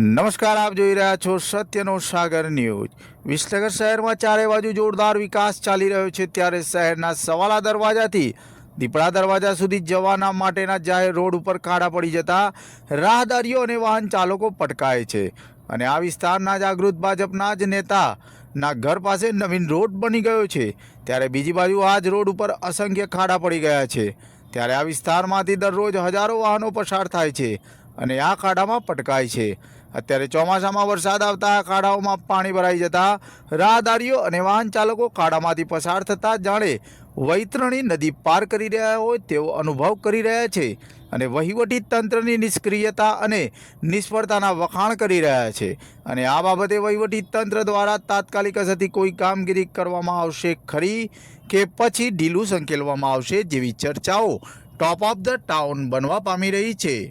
નમસ્કાર, આપ જોઈ રહ્યા છો સત્યનો સાગર ન્યૂઝ। વિસનગર શહેરમાં ચારે બાજુ જોરદાર વિકાસ ચાલી રહ્યો છે, ત્યારે શહેરના સવાલા દરવાજાથી દીપડા દરવાજા સુધી જવાના માટેના જાહેર રોડ ઉપર ખાડા પડી જતા રાહદારીઓ અને વાહન ચાલકો પટકાય છે। અને આ વિસ્તારના જાગૃત ભાજપના જ નેતાના ઘર પાસે નવીન રોડ બની ગયો છે, ત્યારે બીજી બાજુ આ જ રોડ ઉપર અસંખ્ય ખાડા પડી ગયા છે। ત્યારે આ વિસ્તારમાંથી દરરોજ હજારો વાહનો પસાર થાય છે અને આ ખાડામાં પટકાય છે। અત્યારે ચોમાસામાં વરસાદ આવતા આ ખાડાઓમાં પાણી ભરાઈ જતા રાહદારીઓ અને વાહન ચાલકો ખાડામાંથી પસાર થતા જાણે વૈતરણી નદી પાર કરી રહ્યા હોય તેવો અનુભવ કરી રહ્યા છે અને વહીવટી તંત્રની નિષ્ક્રિયતા અને નિષ્ફળતાના વખાણ કરી રહ્યા છે। અને આ બાબતે વહીવટી તંત્ર દ્વારા તાત્કાલિક અસરથી કોઈ કામગીરી કરવામાં આવશે ખરી કે પછી ઢીલું સંકેલવામાં આવશે જેવી ચર્ચાઓ ટોપ ઓફ ધ ટાઉન બનવા પામી રહી છે।